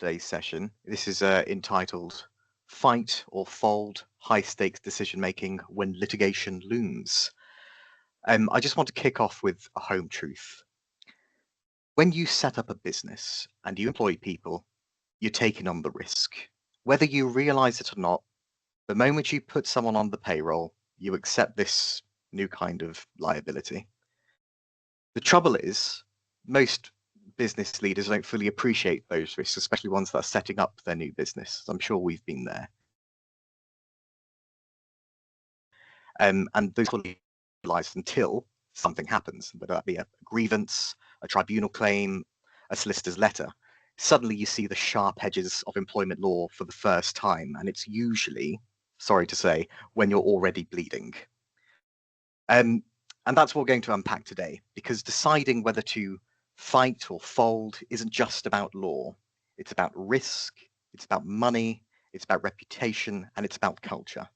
today's session. This is entitled Fight or Fold High Stakes Decision Making When Litigation Looms. I just want to kick off with a home truth. When you set up a business and you employ people, you're taking on the risk. Whether you realize it or not, the moment you put someone on the payroll, you accept this new kind of liability. The trouble is, most business leaders don't fully appreciate those risks, especially ones that are setting up their new business. I'm sure we've been there. And those fully realized until something happens, whether that be a grievance, a tribunal claim, a solicitor's letter. Suddenly you see the sharp edges of employment law for the first time, and it's usually, sorry to say, when you're already bleeding. And that's what we're going to unpack today, because deciding whether to fight or fold isn't just about law. It's about risk, it's about money, it's about reputation, and it's about culture.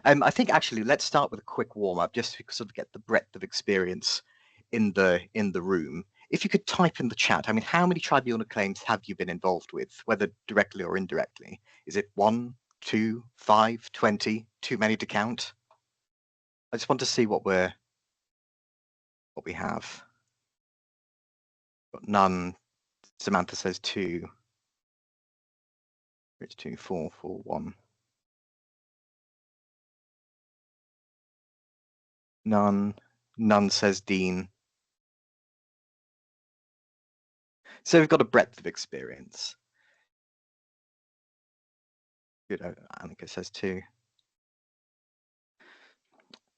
I think actually let's start with a quick warm-up, just to sort of get the breadth of experience in the room. If you could type in the chat, I mean, how many tribunal claims have you been involved with, whether directly or indirectly? Is it 1, 2, 5, 20, too many to count? I just want to see what we have. Got none. Samantha says 2. It's 2, 4, 4, 1. None. None says Dean. So we've got a breadth of experience. Good. Annika says 2.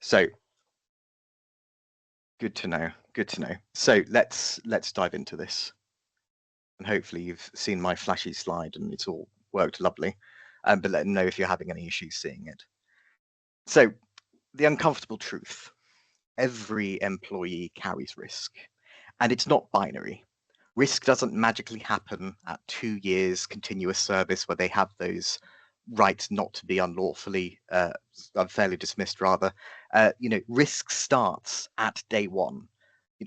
So good to know. Good to know. So let's dive into this. And hopefully you've seen my flashy slide and it's all worked lovely. But let me know if you're having any issues seeing it. So the uncomfortable truth. Every employee carries risk, and it's not binary. Risk doesn't magically happen at 2 years continuous service where they have those rights not to be unlawfully, unfairly dismissed rather. Risk starts at day one.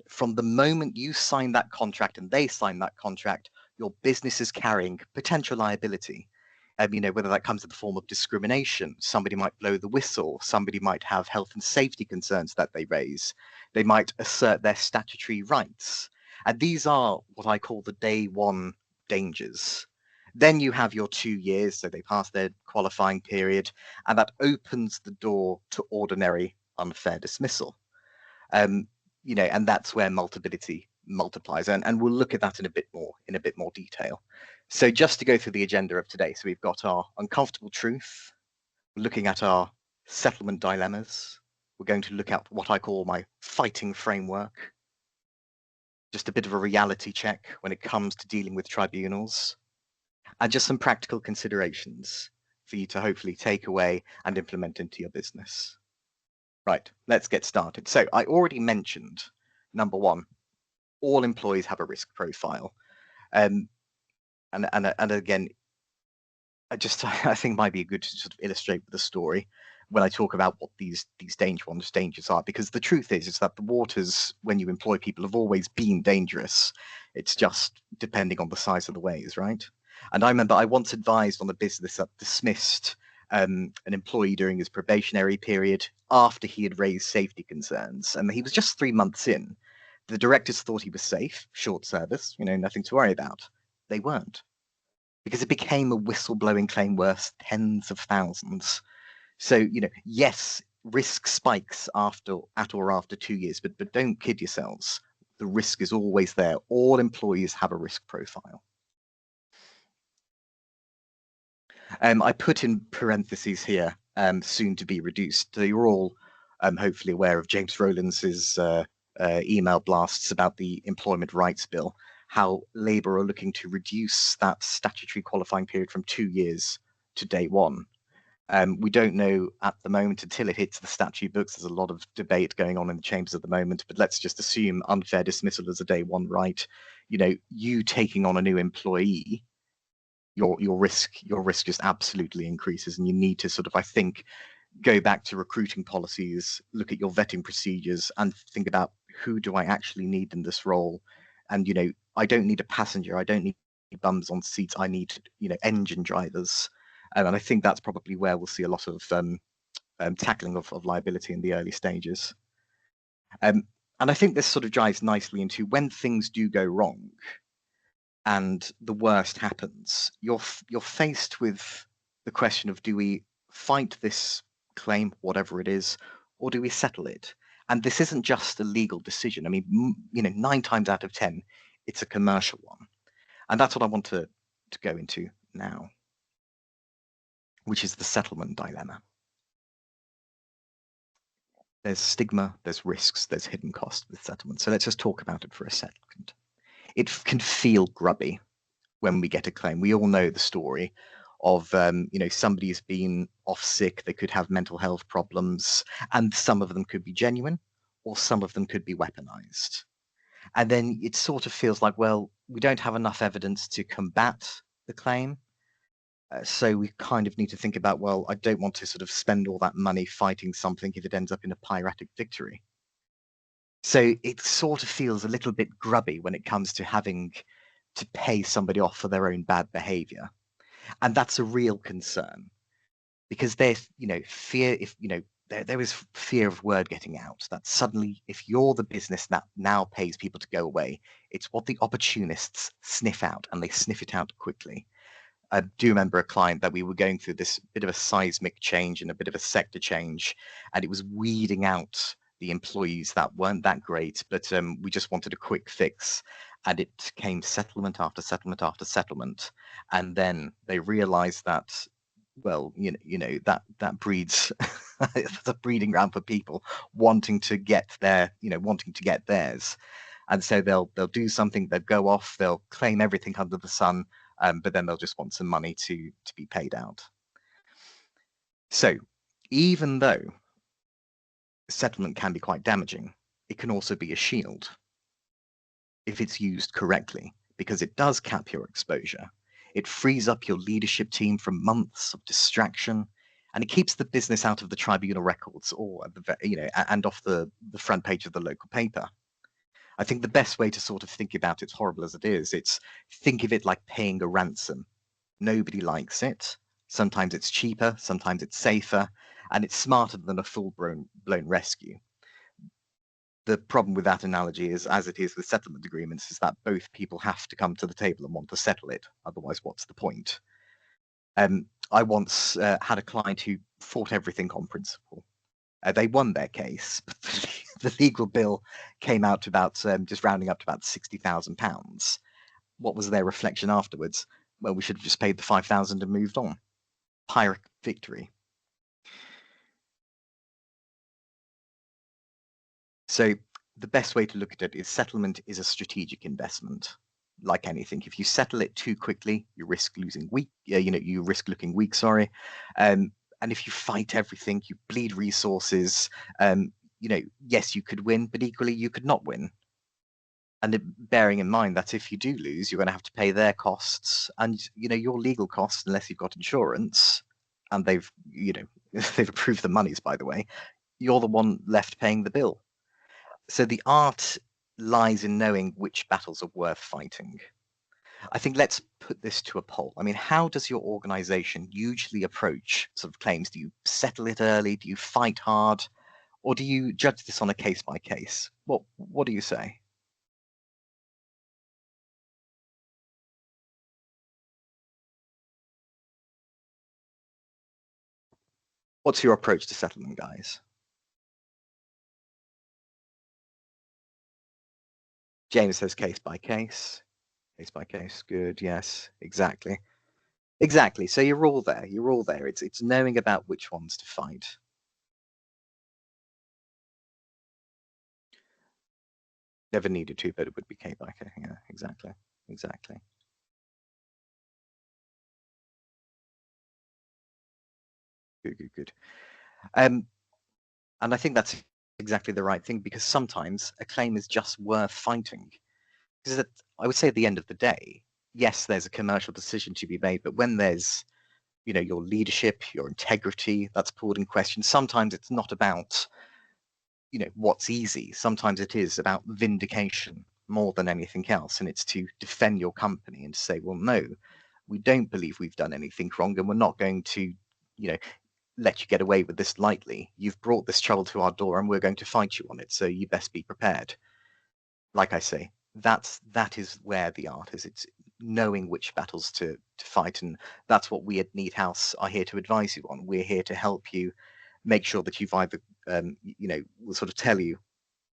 From the moment you sign that contract and they sign that contract, your business is carrying potential liability. Whether that comes in the form of discrimination, somebody might blow the whistle, somebody might have health and safety concerns that they raise, they might assert their statutory rights. And these are what I call the day one dangers. Then you have your 2 years, so they pass their qualifying period, and that opens the door to ordinary unfair dismissal. And that's where multiplicity multiplies, and we'll look at that in a bit more detail. So just to go through the agenda of today, so we've got our uncomfortable truth, we're looking at our settlement dilemmas, we're going to look at what I call my fighting framework, just a bit of a reality check when it comes to dealing with tribunals, and just some practical considerations for you to hopefully take away and implement into your business. Right, let's get started. So I already mentioned, number one, all employees have a risk profile. And again, I think it might be good to sort of illustrate with a story when I talk about what these dangers are, because the truth is that the waters, when you employ people, have always been dangerous. It's just depending on the size of the waves, right? And I remember I once advised on a business that dismissed an employee during his probationary period after he had raised safety concerns, and he was just 3 months in. The directors thought he was safe, short service, nothing to worry about. They weren't, because it became a whistleblowing claim worth tens of thousands. So, yes, risk spikes at or after 2 years, but don't kid yourselves. The risk is always there. All employees have a risk profile. I put in parentheses here, soon to be reduced. So you're all hopefully aware of James Rowlands's email blasts about the Employment Rights Bill, how Labour are looking to reduce that statutory qualifying period from 2 years to day one. We don't know at the moment until it hits the statute books. There's a lot of debate going on in the chambers at the moment, but let's just assume unfair dismissal as a day one right. You taking on a new employee, your risk just absolutely increases, and you need to sort of, I think, go back to recruiting policies, look at your vetting procedures, and think about who do I actually need in this role. And I don't need a passenger, I don't need bums on seats. I need, engine drivers. And I think that's probably where we'll see a lot of tackling of liability in the early stages. And I think this sort of drives nicely into when things do go wrong and the worst happens, you're faced with the question of, do we fight this claim, whatever it is, or do we settle it? And this isn't just a legal decision. I mean, 9 times out of 10, it's a commercial one. And that's what I want to go into now, which is the settlement dilemma. There's stigma, there's risks, there's hidden costs with settlement. So let's just talk about it for a second. It can feel grubby when we get a claim. We all know the story of, somebody's been off sick, they could have mental health problems, and some of them could be genuine, or some of them could be weaponized. And then it sort of feels like, well, we don't have enough evidence to combat the claim. So we kind of need to think about, well, I don't want to sort of spend all that money fighting something if it ends up in a pyrrhic victory. So it sort of feels a little bit grubby when it comes to having to pay somebody off for their own bad behavior. And that's a real concern because there's, fear if, there is fear of word getting out that suddenly, if you're the business that now pays people to go away, it's what the opportunists sniff out, and they sniff it out quickly. I do remember a client that we were going through this bit of a seismic change and a bit of a sector change, and it was weeding out the employees that weren't that great, but we just wanted a quick fix. And it came settlement after settlement after settlement. And then they realized that, well, that breeds that's a breeding ground for people wanting to get theirs. And so they'll do something, they'll go off, they'll claim everything under the sun, but then they'll just want some money to be paid out. So even though settlement can be quite damaging, it can also be a shield if it's used correctly, because it does cap your exposure. It frees up your leadership team from months of distraction, and it keeps the business out of the tribunal records or and off the front page of the local paper. I think the best way to sort of think about it, horrible as it is, think of it like paying a ransom. Nobody likes it. Sometimes it's cheaper, sometimes it's safer, and it's smarter than a full-blown rescue. The problem with that analogy is, as it is with settlement agreements, is that both people have to come to the table and want to settle it. Otherwise, what's the point? I once had a client who fought everything on principle. They won their case, but the legal bill came out to about, just rounding up to about £60,000. What was their reflection afterwards? Well, we should have just paid the 5,000 and moved on. Pyrrhic victory. So the best way to look at it is settlement is a strategic investment. Like anything, if you settle it too quickly, you risk losing weak. You risk looking weak. Sorry, and if you fight everything, you bleed resources. Yes, you could win, but equally you could not win. And bearing in mind that if you do lose, you're going to have to pay their costs and your legal costs, unless you've got insurance, and they've they've approved the monies, by the way. You're the one left paying the bill. So the art lies in knowing which battles are worth fighting. I think let's put this to a poll. I mean, how does your organization usually approach sort of claims? Do you settle it early? Do you fight hard? Or do you judge this on a case by case? What do you say? What's your approach to settlement, guys? James says case by case. Case by case. Good. Yes, exactly. Exactly. So you're all there. You're all there. It's knowing about which ones to fight. Never needed to, but it would be case by case. Yeah, exactly. Exactly. Good, good, good. And I think that's exactly the right thing, because sometimes a claim is just worth fighting. Because I would say at the end of the day, yes, there's a commercial decision to be made, but when there's your leadership, your integrity that's pulled in question, sometimes it's not about what's easy. Sometimes it is about vindication. more than anything else, and it's to defend your company and to say, well, no, we don't believe we've done anything wrong, and we're not going to, let you get away with this lightly. You've brought this trouble to our door, and we're going to fight you on it. So you best be prepared. Like I say, that is where the art is. It's knowing which battles to fight, and that's what we at Need House are here to advise you on. We're here to help you make sure that you've either, we'll sort of tell you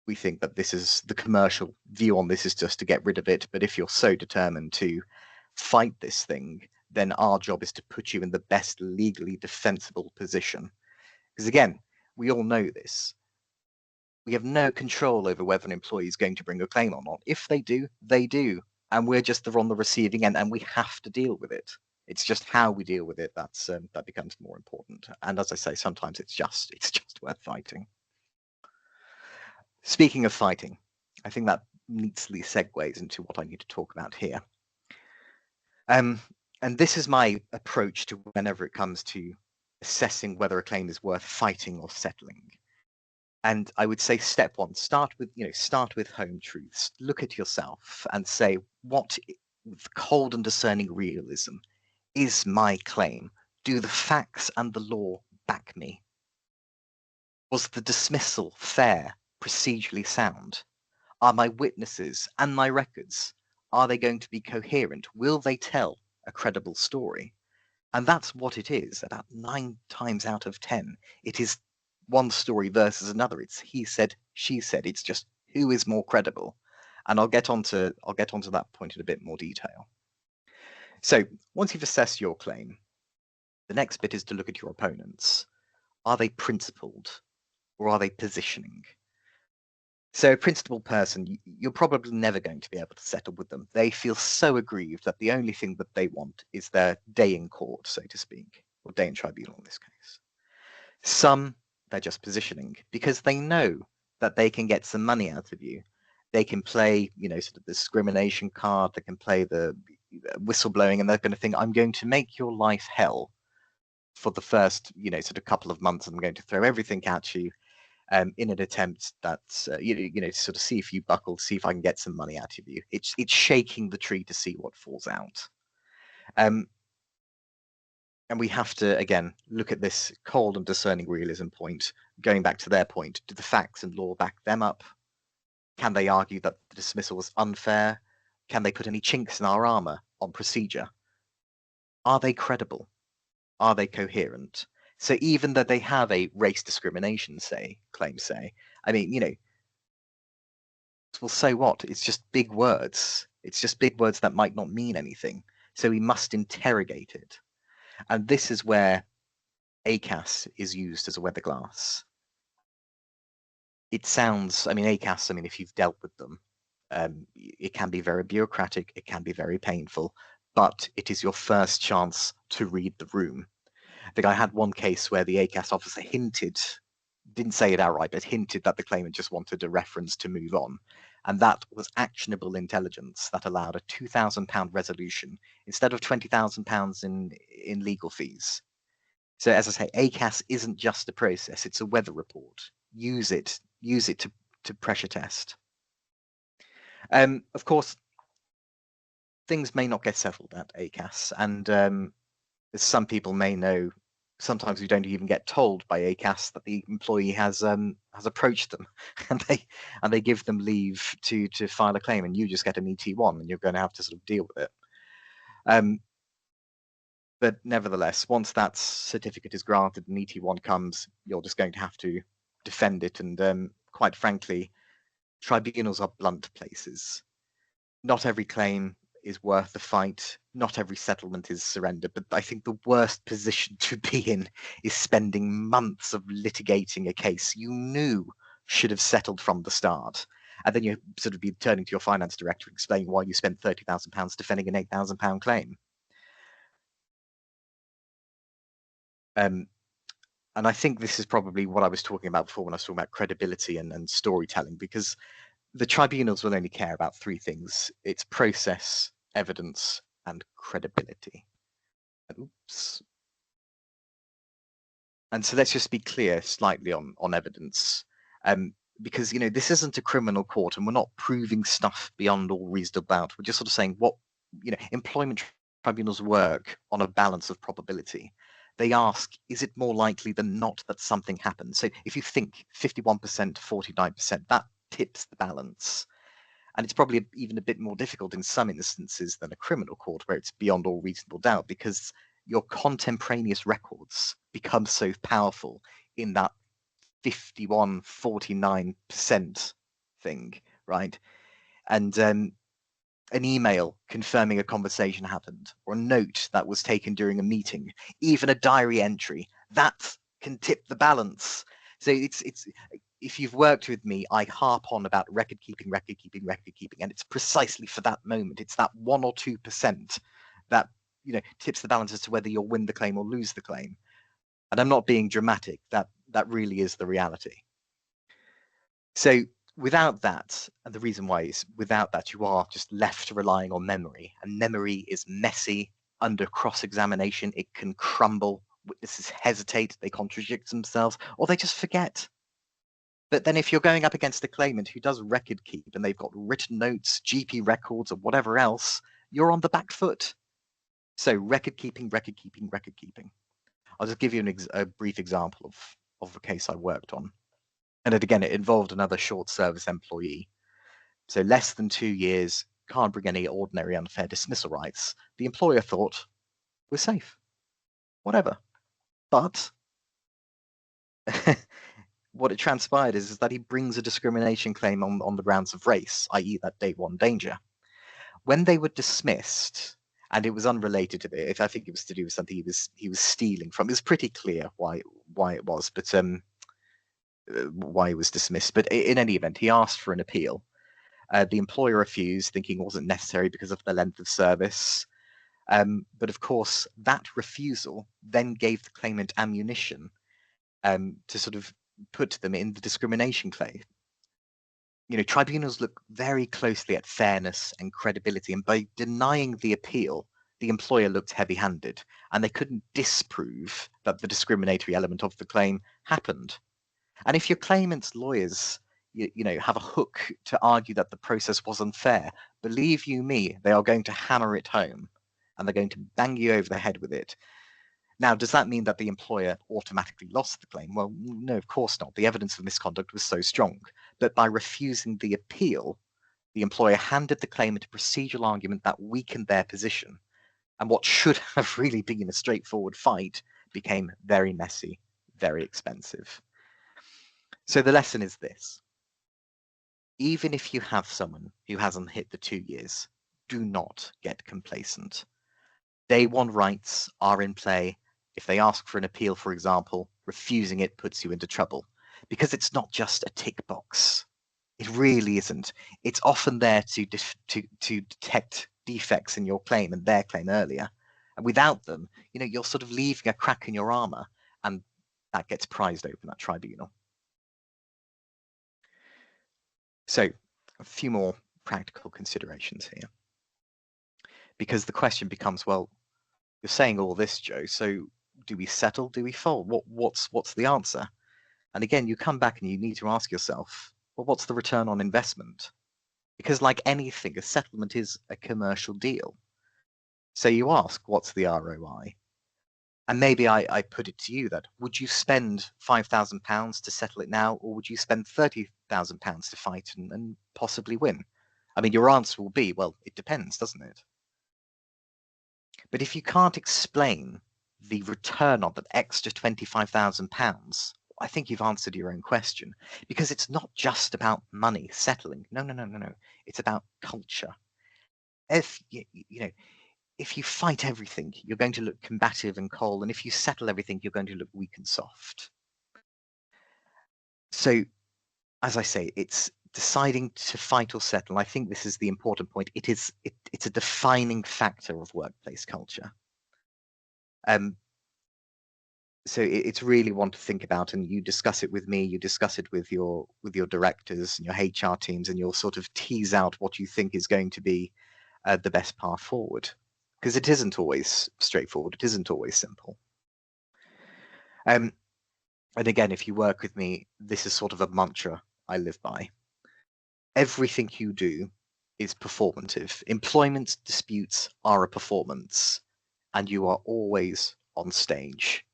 we think that this is the commercial view on this is just to get rid of it. But if you're so determined to fight this thing, then our job is to put you in the best legally defensible position. Because again, we all know this. We have no control over whether an employee is going to bring a claim or not. If they do, they do. And we're just on the receiving end, and we have to deal with it. It's just how we deal with it that becomes more important. And as I say, sometimes it's just worth fighting. Speaking of fighting, I think that neatly segues into what I need to talk about here. And this is my approach to whenever it comes to assessing whether a claim is worth fighting or settling. And I would say step one, start with home truths. Look at yourself and say, what, with cold and discerning realism, is my claim? Do the facts and the law back me? Was the dismissal fair, procedurally sound? Are my witnesses and my records, are they going to be coherent? Will they tell a credible story? And that's what it is. About 9 times out of 10, it is one story versus another. It's he said, she said. It's just who is more credible. And I'll get onto that point in a bit more detail. So once you've assessed your claim, the next bit is to look at your opponents. Are they principled or are they positioning? So a principled person, you're probably never going to be able to settle with them. They feel so aggrieved that the only thing that they want is their day in court, so to speak, or day in tribunal in this case. Some, they're just positioning because they know that they can get some money out of you. They can play, sort of the discrimination card. They can play the whistleblowing, and they're going to think, I'm going to make your life hell for the first, sort of couple of months. I'm going to throw everything at you. In an attempt that sort of see if you buckle, see if I can get some money out of you. It's shaking the tree to see what falls out. And we have to again look at this cold and discerning realism point. Going back to their point, do the facts and law back them up? Can they argue that the dismissal was unfair? Can they put any chinks in our armor on procedure? Are they credible? Are they coherent? So even though they have a race discrimination claim, I mean, well, so what? It's just big words. It's just big words that might not mean anything. So we must interrogate it. And this is where ACAS is used as a weather glass. It sounds, ACAS, if you've dealt with them, it can be very bureaucratic, it can be very painful, but it is your first chance to read the room. I think I had one case where the ACAS officer didn't say it outright, but hinted that the claimant just wanted a reference to move on. And that was actionable intelligence that allowed a £2,000 resolution instead of £20,000 in legal fees. So as I say, ACAS isn't just a process, it's a weather report. Use it to pressure test. Of course, things may not get settled at ACAS, and as some people may know, sometimes we don't even get told by ACAS that the employee has approached them, and they give them leave to file a claim, and you just get an ET1, and you're going to have to sort of deal with it. But nevertheless, once that certificate is granted and ET1 comes, you're just going to have to defend it. And quite frankly, tribunals are blunt places. Not every claim is worth the fight. Not every settlement is surrender. But I think the worst position to be in is spending months of litigating a case you knew should have settled from the start. And then you sort of be turning to your finance director and explaining why you spent £30,000 defending an £8,000 claim. And I think this is probably what I was talking about before when I was talking about credibility and storytelling, because the tribunals will only care about 3 things. It's process, evidence, and credibility. Oops. And so let's just be clear slightly on evidence. because this isn't a criminal court, and we're not proving stuff beyond all reasonable doubt. We're just sort of saying what employment tribunals work on a balance of probability. They ask, is it more likely than not that something happens? So if you think 51%, 49%, that tips the balance. And it's probably even a bit more difficult in some instances than a criminal court where it's beyond all reasonable doubt, because your contemporaneous records become so powerful in that 51, 49% thing, right? And an email confirming a conversation happened, or a note that was taken during a meeting, even a diary entry, that can tip the balance. So it's if you've worked with me, I harp on about record keeping, and it's precisely for that moment. It's that 1 or 2% that tips the balance as to whether you'll win the claim or lose the claim. And I'm not being dramatic. That really is the reality. So without that, and the reason why is without that, you are just left relying on memory, and memory is messy. Under cross-examination, it can crumble. Witnesses hesitate, they contradict themselves, or they just forget. But then if you're going up against a claimant who does record keep and they've got written notes, GP records, or whatever else, you're on the back foot. So record keeping. I'll just give you a brief example of a case I worked on. And again, it involved another short service employee. So less than 2 years, can't bring any ordinary unfair dismissal rights. The employer thought, we're safe. Whatever. But what it transpired is that he brings a discrimination claim on the grounds of race, i.e. that day one danger. When they were dismissed, and it was unrelated to it, I think it was to do with something he was stealing from. It was pretty clear why it was, but why he was dismissed. But in any event, he asked for an appeal. The employer refused, thinking it wasn't necessary because of the length of service. But of course, that refusal then gave the claimant ammunition to sort of put them in the discrimination claim. Tribunals look very closely at fairness and credibility, and by denying the appeal, the employer looked heavy-handed, and they couldn't disprove that the discriminatory element of the claim happened. And if your claimant's lawyers have a hook to argue that the process was unfair, believe you me, they are going to hammer it home, and they're going to bang you over the head with it. Now, does that mean that the employer automatically lost the claim? Well, no, of course not. The evidence of misconduct was so strong. But by refusing the appeal, the employer handed the claimant a procedural argument that weakened their position. And what should have really been a straightforward fight became very messy, very expensive. So the lesson is this. Even if you have someone who hasn't hit the 2 years, do not get complacent. Day one rights are in play. If they ask for an appeal, for example, refusing it puts you into trouble, because it's not just a tick box. It really isn't. It's often there to detect defects in your claim and their claim earlier. And without them, you're sort of leaving a crack in your armor, and that gets prized open at tribunal. So a few more practical considerations here. Because the question becomes, well, you're saying all this, Joe, so do we settle? Do we fold? What's the answer? And again, you come back and you need to ask yourself, well, what's the return on investment? Because like anything, a settlement is a commercial deal. So you ask, what's the ROI? And maybe I put it to you that, would you spend £5,000 to settle it now, or would you spend £30,000 to fight and possibly win? I mean, your answer will be, well, it depends, doesn't it? But if you can't explain the return on that extra £25,000, I think you've answered your own question, because it's not just about money settling. No. It's about culture. If if you fight everything, you're going to look combative and cold, and if you settle everything, you're going to look weak and soft. So, as I say, it's deciding to fight or settle. I think this is the important point. It's a defining factor of workplace culture. So it's really one to think about, and you discuss it with me, you discuss it with your directors and your HR teams, and you'll sort of tease out what you think is going to be the best path forward, because it isn't always straightforward. It isn't always simple. And again, if you work with me, this is sort of a mantra I live by. Everything you do is performative. Employment disputes are a performance, and you are always on stage.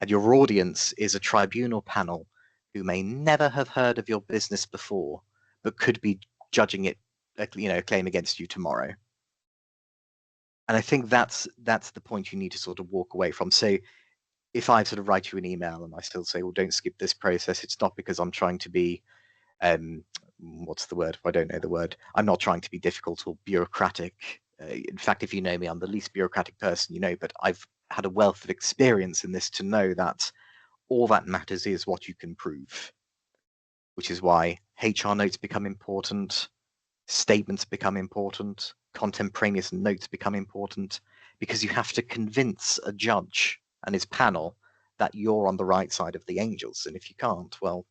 And your audience is a tribunal panel who may never have heard of your business before, but could be judging it, a claim against you tomorrow. And I think that's the point you need to sort of walk away from. So if I sort of write you an email and I still say, well, don't skip this process, it's not because I'm trying to be, what's the word? I don't know the word. I'm not trying to be difficult or bureaucratic. In fact, if you know me, I'm the least bureaucratic person you know, but I've had a wealth of experience in this to know that all that matters is what you can prove, which is why HR notes become important, statements become important, contemporaneous notes become important, because you have to convince a judge and his panel that you're on the right side of the angels. And if you can't, well,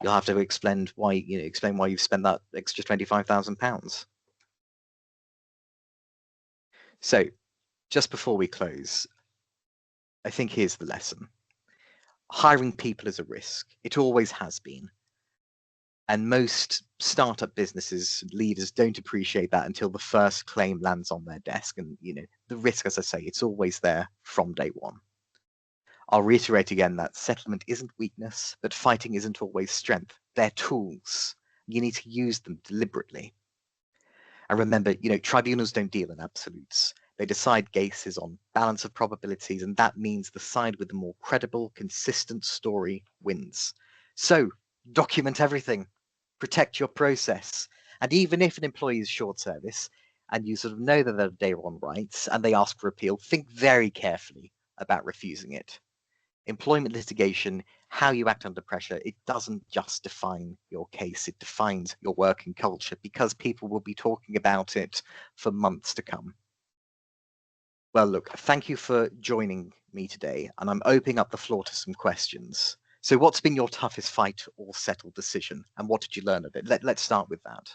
you'll have to explain why you've spent that extra £25,000. So just before we close, I think here's the lesson. Hiring people is a risk. It always has been. And most startup businesses, leaders don't appreciate that until the first claim lands on their desk. And, the risk, as I say, it's always there from day one. I'll reiterate again that settlement isn't weakness, but fighting isn't always strength. They're tools. You need to use them deliberately. And remember, tribunals don't deal in absolutes. They decide cases on balance of probabilities, and that means the side with the more credible, consistent story wins. So document everything. Protect your process. And even if an employee is short service and you sort of know that they're day one rights and they ask for appeal, think very carefully about refusing it. Employment litigation, how you act under pressure, it doesn't just define your case, it defines your working culture because people will be talking about it for months to come. Well, look, thank you for joining me today, and I'm opening up the floor to some questions. So what's been your toughest fight or settled decision, and what did you learn of it? Let's start with that.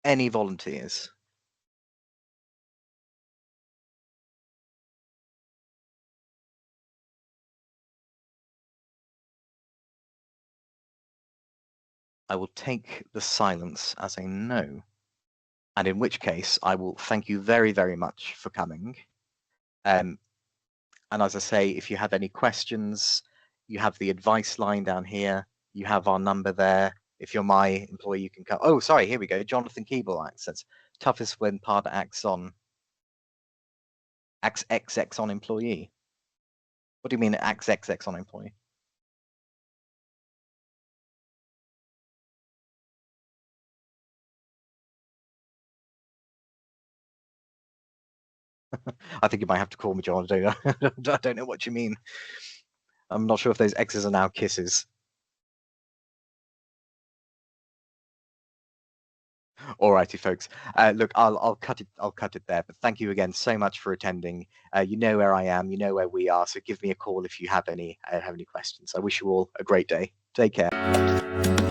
Any volunteers? I will take the silence as a no, and in which case I will thank you very, very much for coming. And as I say, if you have any questions, you have the advice line down here. You have our number there. If you're my employee, you can come. Oh, sorry, here we go. Jonathan Keeble accents. Toughest when partner acts XX on employee. What do you mean acts XX on employee? I think you might have to call me John. I don't know what you mean. I'm not sure if those X's are now kisses. Alrighty, folks. Look, I'll cut it there. But thank you again so much for attending. You know where I am. You know where we are. So give me a call if you have any questions. I wish you all a great day. Take care.